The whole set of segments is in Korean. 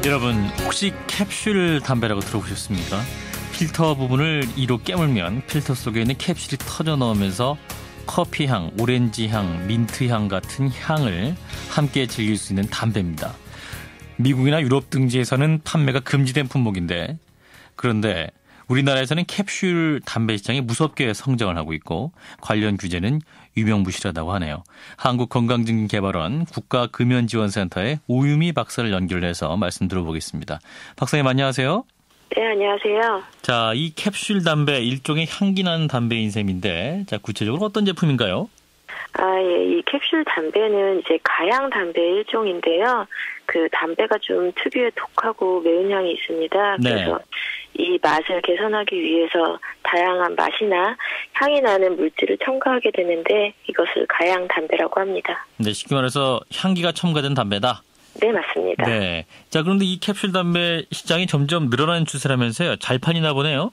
여러분 혹시 캡슐 담배라고 들어보셨습니까? 필터 부분을 이로 깨물면 필터 속에 있는 캡슐이 터져 나오면서 커피향, 오렌지향, 민트향 같은 향을 함께 즐길 수 있는 담배입니다. 미국이나 유럽 등지에서는 판매가 금지된 품목인데, 그런데 우리나라에서는 캡슐 담배 시장이 무섭게 성장을 하고 있고 관련 규제는 유명무실하다고 하네요. 한국건강증진개발원 국가금연지원센터의 오유미 박사를 연결해서 말씀 들어보겠습니다. 박사님 안녕하세요. 네, 안녕하세요. 자, 이 캡슐 담배 일종의 향기 나는 담배인 셈인데, 자, 구체적으로 어떤 제품인가요? 예, 이 캡슐 담배는 이제 가양 담배의 일종인데요. 그 담배가 좀 특유의 독하고 매운 향이 있습니다. 그래서 네. 이 맛을 개선하기 위해서 다양한 맛이나 향이 나는 물질을 첨가하게 되는데 이것을 가양 담배라고 합니다. 네, 쉽게 말해서 향기가 첨가된 담배다. 네, 맞습니다. 네. 자, 그런데 이 캡슐 담배 시장이 점점 늘어나는 추세라면서요. 잘 팔리나 보네요.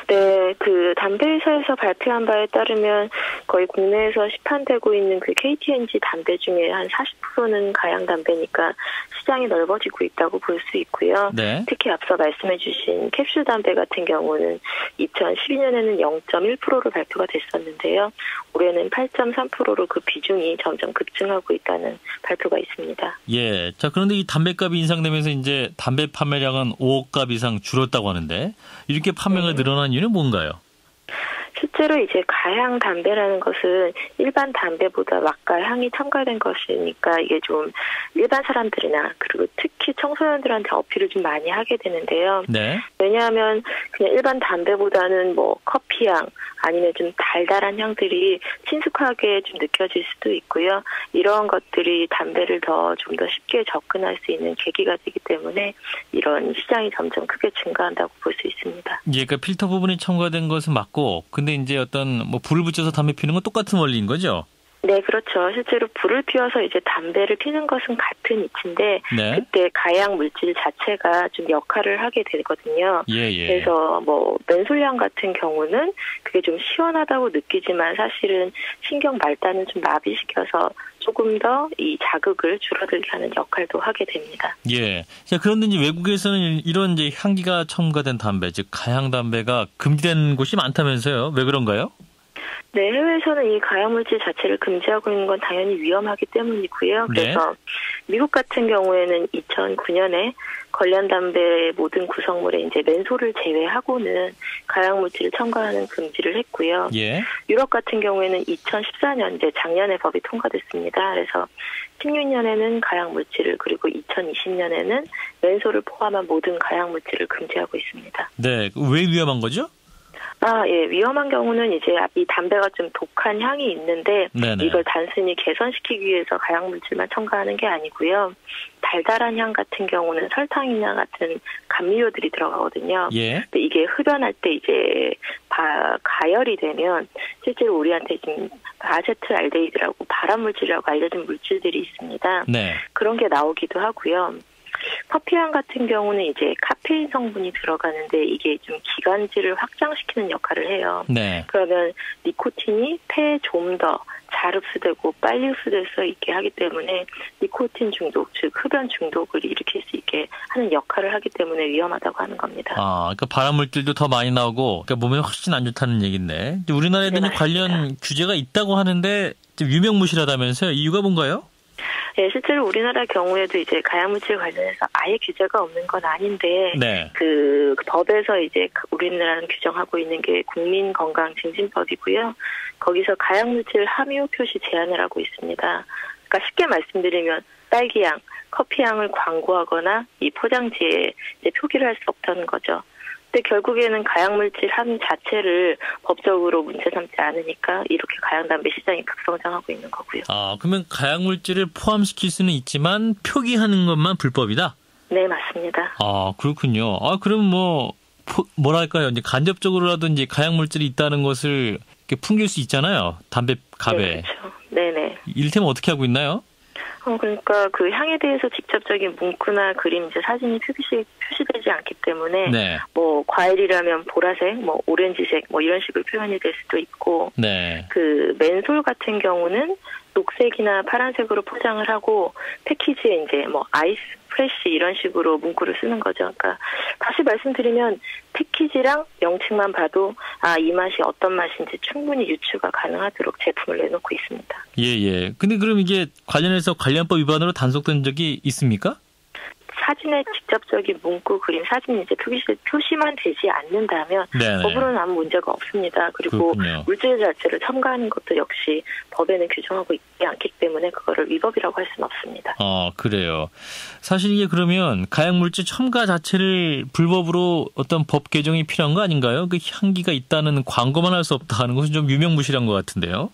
네, 그 담배회사에서 발표한 바에 따르면 거의 국내에서 시판되고 있는 그 KT&G 담배 중에 한 40%는 가양 담배니까 시장이 넓어지고 있다고 볼 수 있고요. 네. 특히 앞서 말씀해 주신 캡슐 담배 같은 경우는 2012년에는 0.1%로 발표가 됐었는데요. 올해는 8.3%로 그 비중이 점점 급증하고 있다는 발표가 있습니다. 예. 자, 그런데 이 담배값이 인상되면서 이제 담배 판매량은 5억 값 이상 줄었다고 하는데, 이렇게 판매가 늘어난 이유는 뭔가요? 실제로 이제 가양 담배라는 것은 일반 담배보다 맛과 향이 첨가된 것이니까 이게 좀 일반 사람들이나 그리고 특히 청소년들한테 어필을 좀 많이 하게 되는데요. 네. 왜냐하면 그냥 일반 담배보다는 뭐 커피향 아니면 좀 달달한 향들이 친숙하게 좀 느껴질 수도 있고요. 이런 것들이 담배를 좀 더 쉽게 접근할 수 있는 계기가 되기 때문에 이런 시장이 점점 크게 증가한다고 볼 수 있습니다. 예, 그러니까 필터 부분이 첨가된 것은 맞고, 근데 이제 어떤 불을 붙여서 담배 피우는 건 똑같은 원리인 거죠? 네, 그렇죠. 실제로 불을 피워서 이제 담배를 피는 것은 같은 이치인데, 네. 그때 가양 물질 자체가 좀 역할을 하게 되거든요. 예. 그래서 맨솔향 같은 경우는 그게 좀 시원하다고 느끼지만 사실은 신경 말단을 좀 마비시켜서 조금 더 이 자극을 줄어들게 하는 역할도 하게 됩니다. 예. 자, 그런데 이제 외국에서는 이런 이제 향기가 첨가된 담배, 즉 가양 담배가 금지된 곳이 많다면서요? 왜 그런가요? 네, 해외에서는 이 가양물질 자체를 금지하고 있는 건 당연히 위험하기 때문이고요. 그래서 미국 같은 경우에는 2009년에 관련 담배의 모든 구성물에 이제 맨솔을 제외하고는 가양물질을 첨가하는 금지를 했고요. 예. 유럽 같은 경우에는 2014년, 이제 작년에 법이 통과됐습니다. 그래서 16년에는 가양물질을, 그리고 2020년에는 맨솔을 포함한 모든 가양물질을 금지하고 있습니다. 네, 왜 위험한 거죠? 예, 위험한 경우는 이제 이 담배가 좀 독한 향이 있는데 네네. 이걸 단순히 개선시키기 위해서 가양물질만 첨가하는 게 아니고요. 달달한 향 같은 경우는 설탕이나 같은 감미료들이 들어가거든요. 예. 근데 이게 흡연할 때 이제 가열이 되면 실제로 우리한테 지금 아세트알데히드라고 발암물질이라고 알려진 물질들이 있습니다. 네. 그런 게 나오기도 하고요. 커피향 같은 경우는 이제 카페인 성분이 들어가는데 이게 좀 기관지를 확장시키는 역할을 해요. 네. 그러면 니코틴이 폐에 좀 더 잘 흡수되고 빨리 흡수될 수 있게 하기 때문에 니코틴 중독, 즉 흡연 중독을 일으킬 수 있게 하는 역할을 하기 때문에 위험하다고 하는 겁니다. 그러니까 발암물질도 더 많이 나오고, 그러니까 몸에 훨씬 안 좋다는 얘기인데, 우리나라에는 네, 관련 규제가 있다고 하는데 좀 유명무실하다면서요? 이유가 뭔가요? 네, 실제로 우리나라 경우에도 이제 가양물질 관련해서 아예 규제가 없는 건 아닌데, 네. 그 법에서 이제 우리나라는 규정하고 있는 게 국민건강증진법이고요. 거기서 가양물질 함유 표시 제한을 하고 있습니다. 그러니까 쉽게 말씀드리면 딸기향, 커피향을 광고하거나 이 포장지에 이제 표기를 할 수 없다는 거죠. 근데 결국에는 가양물질 함유 자체를 법적으로 문제 삼지 않으니까 이렇게 가양담배 시장이 급성장하고 있는 거고요. 그러면 가양물질을 포함시킬 수는 있지만 표기하는 것만 불법이다? 네, 맞습니다. 그렇군요. 그럼 뭐랄까요? 이제 간접적으로라도 이제 가양물질이 있다는 것을 이렇게 풍길 수 있잖아요. 담배 갑에. 네, 그렇죠. 네네. 이를테면 어떻게 하고 있나요? 그러니까 그 향에 대해서 직접적인 문구나 그림, 이제 사진이 표시되지 않기 때문에 네. 과일이라면 보라색, 오렌지색, 이런 식으로 표현이 될 수도 있고, 네. 그 맨솔 같은 경우는 녹색이나 파란색으로 포장을 하고 패키지에 이제 아이스 프레시 이런 식으로 문구를 쓰는 거죠. 그러니까 다시 말씀드리면 패키지랑 명칭만 봐도 이 맛이 어떤 맛인지 충분히 유추가 가능하도록 제품을 내놓고 있습니다. 예. 근데 그럼 이게 관련해서 관련법 위반으로 단속된 적이 있습니까? 사진에 직접적인 문구, 그림, 사진 이제 표시만 되지 않는다면 네네. 법으로는 아무 문제가 없습니다. 그리고 그렇군요. 물질 자체를 첨가하는 것도 역시 법에는 규정하고 있지 않기 때문에 그거를 위법이라고 할 수는 없습니다. 그래요. 사실 이게 그러면 가약물질 첨가 자체를 불법으로 어떤 법 개정이 필요한 거 아닌가요? 그 향기가 있다는 광고만 할 수 없다 하는 것은 좀 유명무실한 것 같은데요.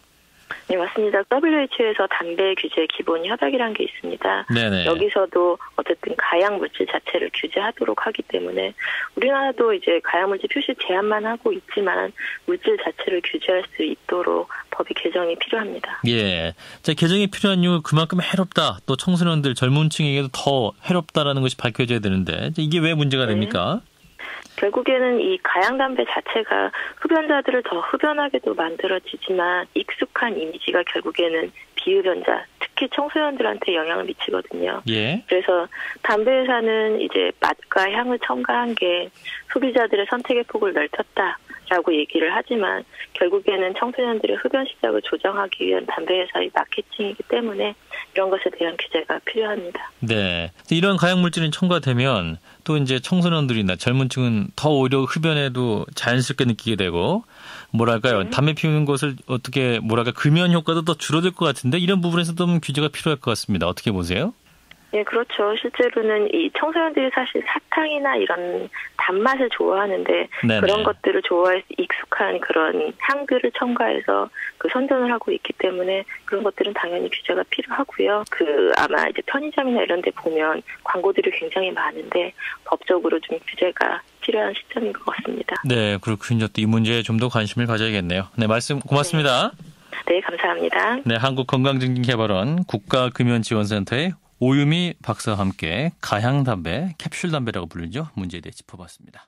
네, 맞습니다. WHO에서 담배 규제 기본 협약이라는 게 있습니다. 네네. 여기서도 어쨌든 가약 물질 자체를 규제하도록 하기 때문에 우리나라도 이제 가약 물질 표시 제한만 하고 있지만 물질 자체를 규제할 수 있도록 법이 개정이 필요합니다. 예. 자, 개정이 필요한 이유 그만큼 해롭다. 또 청소년들 젊은 층에게도 더 해롭다라는 것이 밝혀져야 되는데 이게 왜 문제가 됩니까? 결국에는 이 가양담배 자체가 흡연자들을 더 흡연하게도 만들어지지만 익숙한 이미지가 결국에는 비흡연자, 특히 청소년들한테 영향을 미치거든요. 예. 그래서 담배 회사는 이제 맛과 향을 첨가한 게 소비자들의 선택의 폭을 넓혔다라고 얘기를 하지만 결국에는 청소년들의 흡연 시작을 조정하기 위한 담배 회사의 마케팅이기 때문에 이런 것에 대한 규제가 필요합니다. 네. 이런 가약 물질이 첨가되면 또 이제 청소년들이나 젊은 층은 더 오히려 흡연에도 자연스럽게 느끼게 되고 뭐랄까요. 담배 피우는 것을 어떻게 금연 효과도 더 줄어들 것 같은데 이런 부분에서도 규제가 필요할 것 같습니다. 어떻게 보세요? 네, 그렇죠. 실제로는 이 청소년들이 사실 사탕이나 이런 단맛을 좋아하는데 네네. 그런 것들을 좋아해서 익숙한 그런 향들을 첨가해서 선전을 하고 있기 때문에 그런 것들은 당연히 규제가 필요하고요. 아마 이제 편의점이나 이런 데 보면 광고들이 굉장히 많은데 법적으로 좀 규제가 필요한 시점인 것 같습니다. 네, 그렇군요. 또 이 문제에 좀 더 관심을 가져야겠네요. 네, 말씀 고맙습니다. 네, 감사합니다. 네, 한국건강증진개발원 국가금연지원센터의 오유미 박사와 함께 가향담배, 캡슐담배라고 불리죠. 문제에 대해 짚어봤습니다.